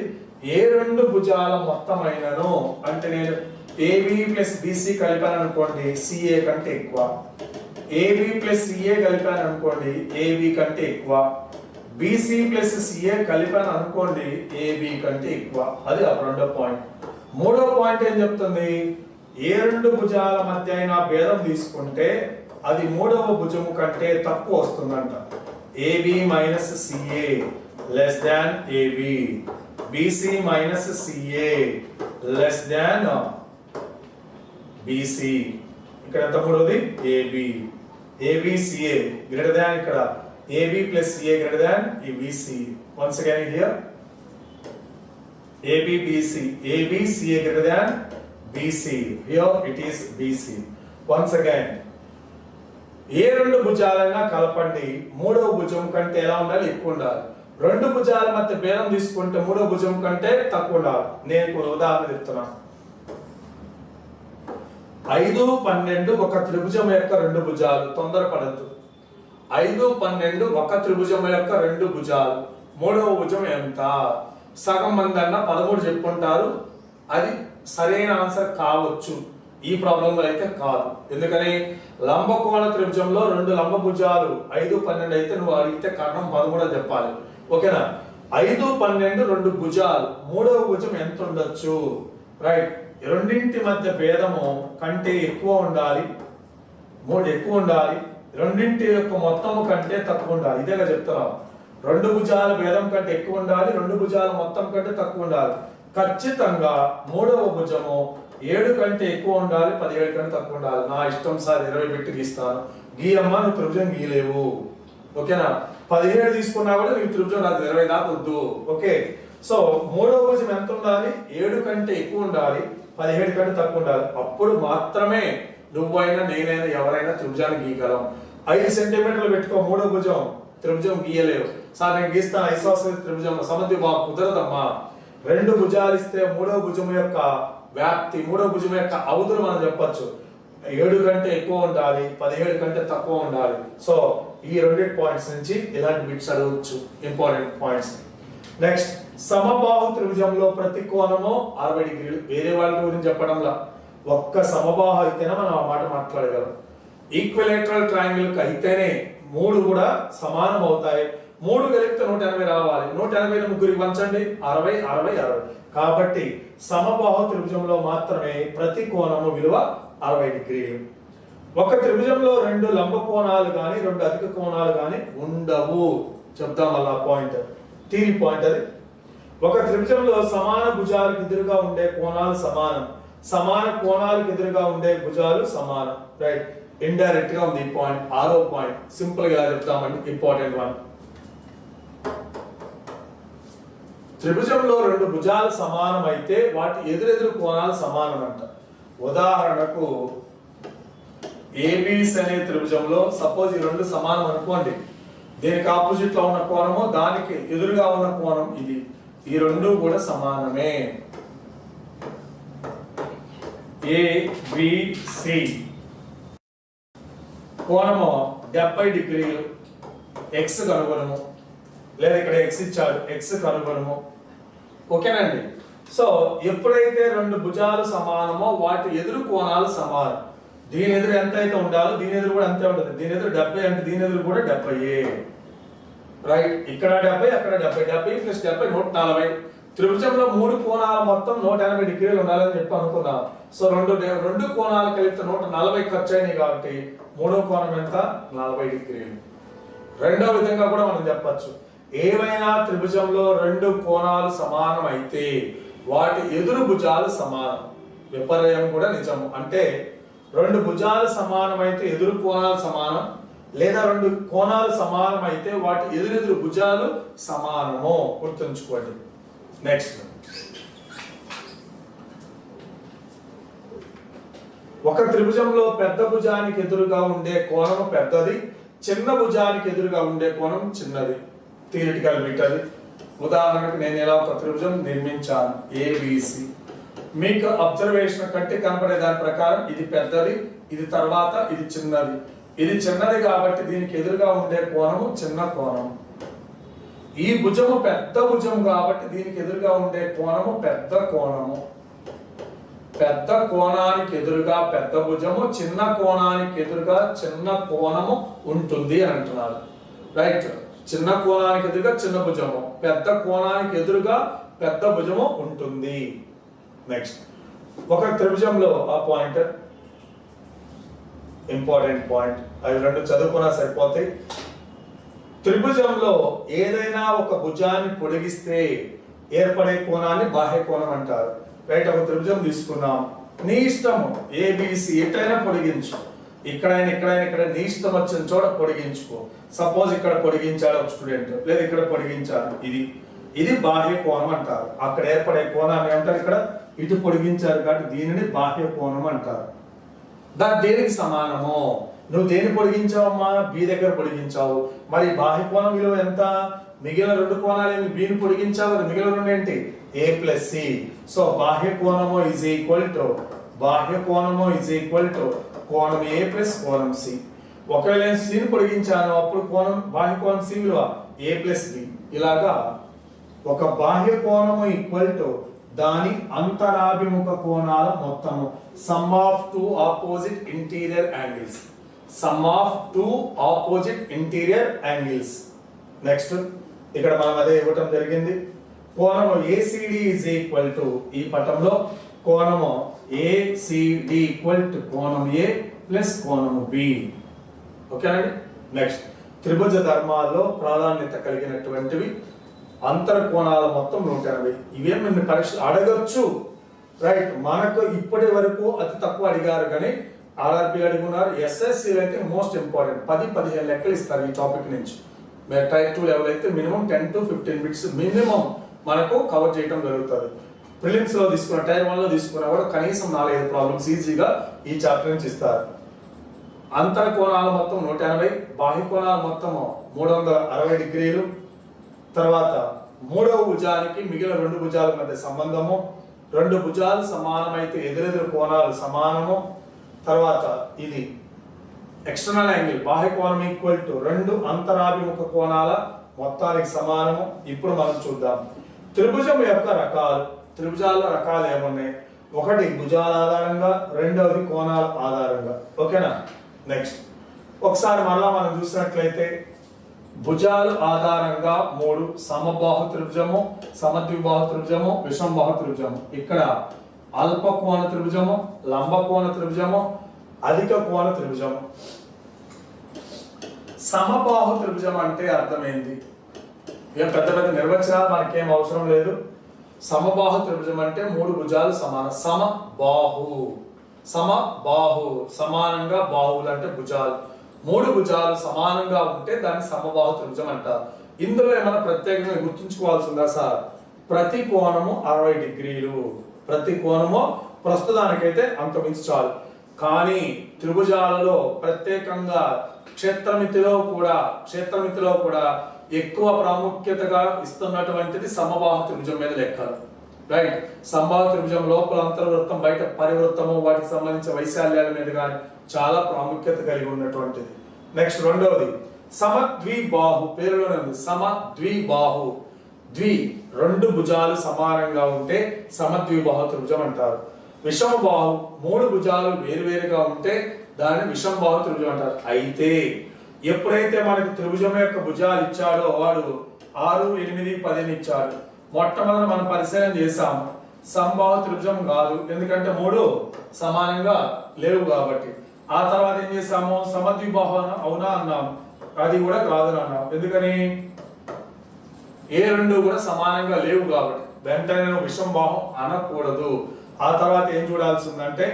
ఏ 2 భుజాల మొత్తమైనను, అంటే నేను ఏబి ప్లస్ బిసి కలిపాను అనుకోండి, సిఏ కంటే ఎక్కువ. ఏబి ప్లస్ సిఏ కలిపాను అనుకోండి, ఏబి కంటే ఎక్కువ. బిసి ప్లస్ సిఏ కలిపాను అనుకోండి, ఏబి కంటే ఎక్కువ. అది ఆ రెండో పాయింట్. మూడో పాయింట్ ఏం చెప్తుంది? ఏ 2 భుజాల మధ్య అయినా భేదం తీసుకుంటే అది 3వ భుజము కంటే తక్కువ వస్తుందంట. AB minus CA less than AB, BC minus CA less than BC. ఇక్కడ ఎంత? మూడోది ఏబి. ఏబిసిఏ గ్రేటర్ దాన్, ఇక్కడ AB plus CA greater than ఈ BC. Once again here AB BC, AB CA greater than BC. Here it is BC. Once again, ఏ 2 భుజాలైనా కలపండి, 3వ భుజం కంటే ఎలా ఉండాలి? ఎక్కువ ఉండాలి. 2 భుజాల మధ్య భేదం తీసుకుంటే 3వ భుజం కంటే తక్కువ ఉండాలి. నేను ఉదాహరణ చెప్తున్నాను. 5, 12 ఒక త్రిభుజం యొక్క 2 భుజాలు. తొందరపడద్దు. 5, 12 ఒక త్రిభుజం యొక్క 2 భుజాలు. 3వ భుజం ఎంత? సగం మంది అన్న 13 చెప్పుకుంటారు. అది సరైన ఆన్సర్ కావచ్చు. ఈ ప్రాబ్లం లో అయితే కాదు. ఎందుకని? లంబకోణ త్రిభుజంలో 2 లంబ భుజాలు 5, 12 అయితే నువ్వు అడిగితే కారణం 13 చెప్పాలి. ఓకేనా? 5, 12 2 భుజాలు. 3వ భుజం ఎంత ఉండొచ్చు? రైట్, రెండింటి మధ్య భేదము కంటే ఎక్కువ ఉండాలి, 3 ఎక్కువ ఉండాలి. రెండింటి యొక్క మొత్తము కంటే తక్కువ ఉండాలి. ఇదేగా చెప్తున్నాం. 2 భుజాల భేదం కంటే ఎక్కువ ఉండాలి, 2 భుజాల మొత్తం కంటే తక్కువ ఉండాలి. ఖచ్చితంగా 3వ భుజము 7 కంటే ఎక్కువ ఉండాలి, 17 కంటే తక్కువ ఉండాలి. నా ఇష్టం సార్ 20 పెట్టి గీస్తాను. గీయమ్మ, నువ్వు త్రిభుజం గీయలేవు. ఓకేనా? 17 తీసుకున్నా కూడా నీకు త్రిభుజం రాదు, 20 దాకా వద్దు. ఓకే, సో మూడవ భుజం ఎంత ఉండాలి? 7 కంటే ఎక్కువ ఉండాలి, 17 కంటే తక్కువ ఉండాలి. అప్పుడు మాత్రమే నువ్వైనా నేనైనా ఎవరైనా త్రిభుజాన్ని గీయగలం. 5 సెంటీమీటర్లు పెట్టుకో మూడవ భుజం, త్రిభుజం గీయలేవు. సార్ నేను గీస్తాను ఐసోసెలిస్ త్రిభుజం, సమద్వి కుదరదమ్మా. 2 భుజాలు ఇస్తే మూడవ భుజం యొక్క వ్యాప్తి, మూడవ భుజం యొక్క అవధులు మనం చెప్పొచ్చు. 7 కంటే ఎక్కువ ఉండాలి, 17 కంటే తక్కువ ఉండాలి. సో ఈ 2 పాయింట్స్ నుంచి ఇలాంటి బిట్స్ అడగవచ్చు, ఇంపార్టెంట్ పాయింట్స్. నెక్స్ట్, సమబాహు త్రిభుజంలో ప్రతి కోణము 60 డిగ్రీలు. వేరే వాళ్ళ గురించి చెప్పడంలా, ఒక్క సమబాహు అయితేనే మనం ఆ మాట మాట్లాడగలం. ఈక్విలేటరల్ ట్రయాంగిల్ అయితేనే 3 కూడా సమానం అవుతాయి. 3 కలిపితే 180 రావాలి. 180 ముగ్గురికి పంచండి, 60 60 60. కాబట్టి సమబాహు త్రిభుజంలో మాత్రమే ప్రతి కోణము విలువ 60 డిగ్రీలు. ఒక త్రిభుజంలో 2 లంబ కోణాలు గాని 2 అధిక కోణాలు గాని ఉండవు. చెప్తాం మళ్ళా పాయింట్, థియరీ పాయింట్ అది. ఒక త్రిభుజంలో సమాన భుజాలకు ఎదురుగా ఉండే కోణాలు సమానం, సమాన కోణాలకు ఎదురుగా ఉండే భుజాలు సమానం. రైట్, ఇండైరెక్ట్ గా ఉంది ఈ పాయింట్. 6వ పాయింట్ సింపుల్ గా చెప్తామండి, ఇంపార్టెంట్ వన్. త్రిభుజంలో 2 భుజాలు సమానం అయితే వాటి ఎదురెదురు కోణాలు సమానం అంట. ఉదాహరణకు ఏబిసి అనే త్రిభుజంలో సపోజ్ ఈ 2 సమానం అనుకోండి, దీనికి ఆపోజిట్ లో ఉన్న కోణము దానికి ఎదురుగా ఉన్న కోణం ఇది, ఈ 2 కూడా సమానమే. ఏబిసి కోణము 70 డిగ్రీలు. ఎక్స్ కనుగొనము, లేదా ఇక్కడ ఎక్స్ ఇచ్చారు, ఎక్స్ కనుగొనము. ఓకేనండి. సో ఎప్పుడైతే 2 భుజాలు సమానమో వాటి ఎదురు కోణాలు సమానం. దీని ఎదురు ఎంత అయితే ఉండాలో దీని ఎదురు కూడా అంతే ఉంటుంది. దీని ఎదురు 70 అంటే దీని ఎదురు కూడా 70. రైట్, ఇక్కడ 70 అక్కడ 70, 70 ప్లస్ 70 140. త్రిభుజంలో 3 కోణాలు మొత్తం 180 డిగ్రీలు ఉండాలని చెప్పి అనుకున్నాం. సో రెండు కోణాలు కలిపితే 140 ఖర్చు అయినాయి కాబట్టి మూడో కోణం ఎంత? 40 డిగ్రీలు. రెండో విధంగా కూడా మనం చెప్పచ్చు, ఏవైనా త్రిభుజంలో 2 కోణాలు సమానం అయితే వాటి ఎదురు భుజాలు సమానం. విపర్యం కూడా నిజం. అంటే 2 భుజాలు సమానమైతే ఎదురు కోణాలు సమానం, లేదా 2 కోణాలు సమానం అయితే వాటి ఎదురెదురు భుజాలు సమానము. గుర్తుంచుకోండి. నెక్స్ట్, ఒక త్రిభుజంలో పెద్ద భుజానికి ఎదురుగా ఉండే కోణం పెద్దది, చిన్న భుజానికి ఎదురుగా ఉండే కోణం చిన్నది. థియరిటికల్ బిట్ అది. ఉదాహరణకు నేను ఇలా ఒక త్రిభుజం నిర్మించాను ఏబిసి. మీకు అబ్జర్వేషన్ కంటే కనపడే దాని ప్రకారం ఇది పెద్దది, ఇది తర్వాత ఇది చిన్నది. ఇది చిన్నది కాబట్టి దీనికి ఎదురుగా ఉండే కోణము చిన్న కోణం. ఈ భుజము పెద్ద భుజం కాబట్టి దీనికి ఎదురుగా ఉండే కోణము పెద్ద కోణము. పెద్ద కోణానికి ఎదురుగా పెద్ద భుజము, చిన్న కోణానికి ఎదురుగా చిన్న కోణము ఉంటుంది అని అంటున్నారు. రైట్, చిన్న కోణానికి ఎదురుగా చిన్న భుజము, పెద్ద కోణానికి ఎదురుగా పెద్ద భుజము ఉంటుంది. నెక్స్ట్, ఒక త్రిభుజంలో ఆ పాయింట్ ఇంపార్టెంట్ పాయింట్, అవి 2 చదువుకున్నా సరిపోతాయి. త్రిభుజంలో ఏదైనా ఒక భుజాన్ని పొడిగిస్తే ఏర్పడే కోణాన్ని బాహ్య కోణం అంటారు. రైట్, ఒక త్రిభుజం తీసుకున్నాం, నీ ఇష్టము ఏబిసి ఎటైనా పొడిగించు, ఇక్కడైనా ఇక్కడైనా ఇక్కడ నీ ఇష్టం వచ్చిన చోట పొడిగించుకో. సపోజ్ ఇక్కడ పొడిగించాడు ఒక స్టూడెంట్, లేదా ఇక్కడ పొడిగించాడు, ఇది బాహ్య కోణం అంటారు. అక్కడ ఏర్పడే కోణాన్ని ఏమంటారు? ఇక్కడ ఇటు పొడిగించారు కాబట్టి దీనిని బాహ్య కోణం అంటారు. దేనికి సమానము? నువ్వు దేని పొడిగించావమ్మా? బి దగ్గర పొడిగించావు. మరి బాహ్య కోణం విలువ ఎంత? మిగిలిన 2 కోణాలు ఏమి? బిని పొడిగించావు, మిగిలిన 2 ఏంటి? ఏ ప్లస్ సి. సో బాహ్య కోణము ఈజ్ ఈక్వల్ టు కోణం ఏ ప్లస్ కోణం సి. ఒకవేళ నేను సిని పొడిగించాను అప్పుడు కోణం బాహ్య కోణం సి విలువ ఏ ప్లస్ బి. ఇలాగా ఒక బాహ్య కోణము ఈక్వల్ టు దాని అంతరాభిముఖ కోణాల మొత్తము. Some of 2 opposite interior angles. Next, ఇక్కడ మనం అదే ఇవ్వటం జరిగింది. కోణము ఏసిడి ఈజ్ ఈక్వల్ టు, ఈ పటంలో కోణము ఏసిడి ఈక్వల్ టు కోణం ఏ ప్లస్ కోణము బి. ఓకేనండి. నెక్స్ట్, త్రిభుజ ధర్మాల్లో ప్రాధాన్యత కలిగినటువంటివి అంతర కోణాల మొత్తం 180. ఇవేం మీరు పరీక్షలు అడగచ్చు. రైట్, మనకు ఇప్పటి వరకు అతి తక్కువ అడిగారు కానీ ఆర్ఆర్బి అడుగున్నారు. ఎస్ఎస్సి అయితే మోస్ట్ ఇంపార్టెంట్, 10-15 లెక్కలు ఇస్తారు ఈ టాపిక్ నుంచి. టైప్ 2 లెవెల్ అయితే మినిమం 10 to 15 బిట్స్ మినిమం మనకు కవర్ చేయడం జరుగుతుంది. ప్రిలిమ్స్ లో తీసుకున్న టైర్ 1 లో తీసుకున్నా కూడా కనీసం 4-5 ప్రాబ్లమ్స్ ఈజీగా ఈ చాప్టర్ నుంచి ఇస్తారు. అంతర కోణాలు మొత్తం 180, బాహ్య కోణాలు మొత్తం 360 డిగ్రీలు. తర్వాత మూడవ భుజానికి మిగిలిన 2 భుజాల మధ్య సంబంధము, 2 భుజాలు సమానమైతే ఎదురెదురు కోణాలు సమానము. తర్వాత ఇది ఎక్స్టర్నల్ యాంగిల్, బాహ్య కోణం ఈక్వల్ టు 2 అంతరాభిముఖ కోణాల మొత్తానికి సమానము. ఇప్పుడు మనం చూద్దాం త్రిభుజం యొక్క రకాలు. త్రిభుజాల రకాలు ఏమున్నాయి? ఒకటి భుజాల ఆధారంగా, రెండవది కోణాల ఆధారంగా. ఓకేనా? నెక్స్ట్ ఒకసారి మళ్ళా మనం చూసినట్లయితే భుజాలు ఆధారంగా 3: సమబాహు త్రిభుజము, సమద్విబాహు త్రిభుజము, విషంబాహు త్రిభుజము. ఇక్కడ అల్ప కోణ త్రిభుజము, లంబ కోణ త్రిభుజము, అధిక కోణ త్రిభుజము. సమబాహు త్రిభుజం అంటే అర్థమైంది. ఇక పెద్ద పెద్ద నిర్వచనాలు మనకేం అవసరం లేదు. సమబాహు త్రిభుజం అంటే 3 భుజాలు సమానం. సమబాహు, సమబాహు సమానంగా, బాహువులు అంటే భుజాలు. 3 భుజాలు సమానంగా ఉంటే దాన్ని సమబాహు త్రిభుజం అంటారు. ఇందులో ఏమైనా ప్రత్యేకంగా గుర్తుంచుకోవాల్సిందా సార్? ప్రతి కోణము 60 డిగ్రీలు. ప్రతి కోణము ప్రస్తుతానికైతే అంత మించి చాలు. కానీ త్రిభుజాలలో ప్రత్యేకంగా క్షేత్రమితిలో కూడా ఎక్కువ ప్రాముఖ్యతగా ఇస్తున్నటువంటిది సమబాహు త్రిభుజం మీద లెక్కలు. రైట్? సమబాహు త్రిభుజం లోపల అంతర్వృత్తం, బయట పరివృత్తము, వాటికి సంబంధించిన వైశాల్యాల మీద కానీ చాలా ప్రాముఖ్యత కలిగి ఉన్నటువంటిది. నెక్స్ట్ రెండవది సమద్విబాహు. పేరులోనే ఉంది సమద్విబాహు. ద్వి 2 భుజాలు సమానంగా ఉంటే సమద్విబాహు త్రిభుజం అంటారు. విషమబాహు 3 భుజాలు వేరువేరుగా ఉంటే దాన్ని విషంబాహు త్రిభుజం అంటారు. అయితే ఎప్పుడైతే మనకి త్రిభుజం యొక్క భుజాలు ఇచ్చాడో వాడు 6, 8, 10 ఇచ్చాడు. మొట్టమొదటి మనం పరిశీలన చేసాము. సమబాహు త్రిభుజం కాదు, ఎందుకంటే 3 సమానంగా లేవు కాబట్టి. ఆ తర్వాత ఏం చేసాము? సమద్విబాహు అవునా అన్నాము, అది కూడా కాదని అన్నాము. ఎందుకని? ఏ 2 కూడా సమానంగా లేవు కాబట్టి వెంటనే విషంబాహు అనకూడదు. ఆ తర్వాత ఏం చూడాల్సి ఉందంటే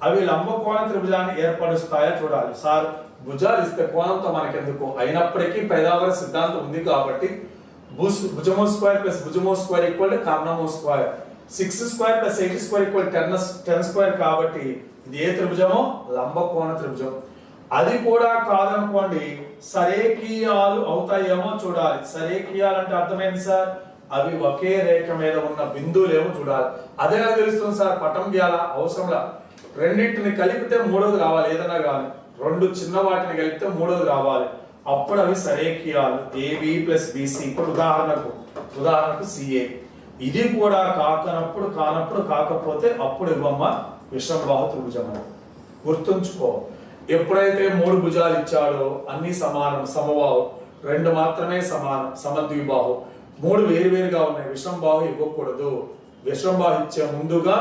అవి లంబకోణ త్రిభుజాన్ని ఏర్పరుస్తాయా చూడాలి. సార్ భుజాలు ఇస్తే కోణంతో మనకెందుకు? అయినప్పటికీ పైథాగరస్ సిద్ధాంతం ఉంది కాబట్టి భుజము స్క్వేర్ ప్లస్ భుజము స్క్వేర్ ఈక్వల్ కర్ణము square, 6 square plus 8 square equal 10 square కాబట్టి ఇది ఏ త్రిభుజము? లంబకోణ త్రిభుజం. అది కూడా కాదనుకోండి సరేఖీయాలు అవుతాయేమో చూడాలి. సరేఖీయాలు అంటే అర్థమైంది సార్? అవి ఒకే రేఖ మీద ఉన్న బిందువులేమో చూడాలి. అదేలా తెలుస్తుంది సార్? పటం గీయాలా? అవసరంలా. రెండింటిని కలిపితే 3వది రావాలి. ఏదైనా కానీ 2 చిన్న వాటిని కలిపితే 3వది రావాలి. అప్పుడు అవి సరేఖీయాలు. AB plus BC. ఇప్పుడు ఉదాహరణకు CA. ఇది కూడా కాకపోతే అప్పుడు ఇవ్వమ్మ విషంబాహు త్రిభుజం. గుర్తుంచుకో, ఎప్పుడైతే 3 భుజాలు ఇచ్చాడో అన్ని సమానం, సమబాహు. 2 మాత్రమే సమానం, సమద్విబాహు. 3 వేరువేరుగా ఉన్నాయి, విషంబాహు ఇవ్వకూడదు. విషంబాహు ఇచ్చే ముందుగా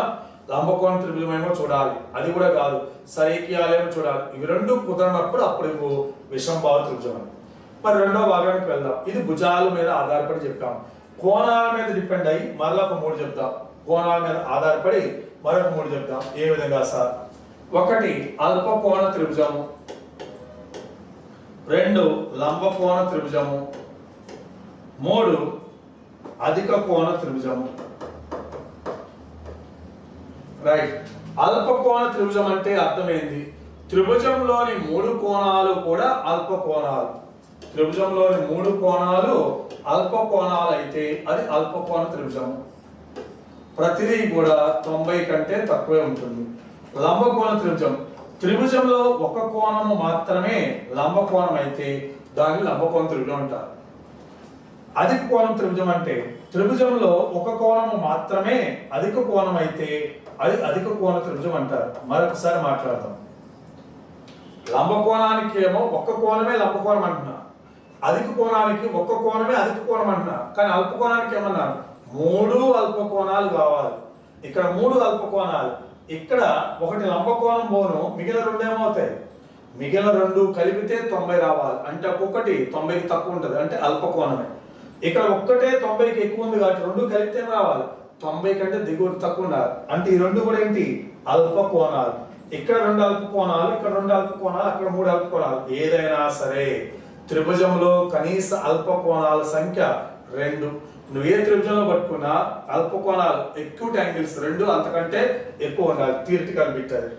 లంబకోణ త్రిభుజమేమో చూడాలి. అది కూడా కాదు, సరేఖీయాలేమో చూడాలి. ఇవి 2 కుదరనప్పుడు అప్పుడు విషంబాహు త్రిభుజం. మరి రెండో భాగానికి వెళ్దాం. ఇది భుజాల మీద ఆధారపడి చెప్పాం. కోణాల మీద డిపెండ్ అయ్యి మరొక 3 చెప్తాం. కోణాల మీద ఆధారపడి మరొక 3 చెప్తాం. ఏ విధంగా సార్? 1 అల్పకోణ త్రిభుజము, 2 లంబకోణ త్రిభుజము, 3 అధిక కోణ త్రిభుజము. రైట్? అల్పకోణ త్రిభుజం అంటే అర్థమైంది. త్రిభుజంలోని 3 కోణాలు కూడా అల్ప కోణాలు. త్రిభుజంలోని 3 కోణాలు అల్ప కోణాలు అయితే అది అల్పకోణ త్రిభుజము. ప్రతిదీ కూడా 90 కంటే తక్కువే ఉంటుంది. లంబకోణ త్రిభుజం, త్రిభుజంలో ఒక కోణము మాత్రమే లంబకోణం అయితే దాన్ని లంబకోణ త్రిభుజం అంటారు. అధిక కోణం త్రిభుజం అంటే త్రిభుజంలో ఒక కోణము మాత్రమే అధిక కోణం అయితే అది అధిక కోణ త్రిభుజం అంటారు. మరొకసారి మాట్లాడదాం. లంబకోణానికి ఏమో ఒక్క కోణమే లంబకోణం అంటున్నా, అధిక కోణానికి ఒక్క కోణమే అధిక కోణం అంటున్నా. కానీ అల్పకోణానికి ఏమన్నారు? 3 అల్ప కోణాలు కావాలి. ఇక్కడ 3 అల్ప కోణాలు. ఇక్కడ ఒకటి లంబకోణం పోను, మిగిలిన 2 ఏమవుతాయి? మిగిలిన 2 కలిపితే 90 రావాలి. అంటే ఒక్కొక్కటి 90కి తక్కువ ఉంటుంది, అంటే అల్పకోణమే. ఇక్కడ ఒక్కటే 90కి ఎక్కువ ఉంది కాబట్టి 2 కలిపితే రావాలి. 90 కంటే దిగువ తక్కువ ఉండాలి. అంటే ఈ 2 కూడా ఏంటి? అల్ప కోణాలు. ఇక్కడ 2 అల్ప కోణాలు, ఇక్కడ 2 అల్ప కోణాలు, అక్కడ 3 అల్ప కోణాలు. ఏదైనా సరే త్రిభుజంలో కనీస అల్ప కోణాల సంఖ్య 2. నువ్వు ఏ త్రిభుజంలో పట్టుకున్నా అల్పకోణాలు, అక్యూట్ యాంగిల్స్ రెండు అంతకంటే ఎక్కువ ఉండాలి థియరిటికల్ బిట్ అది.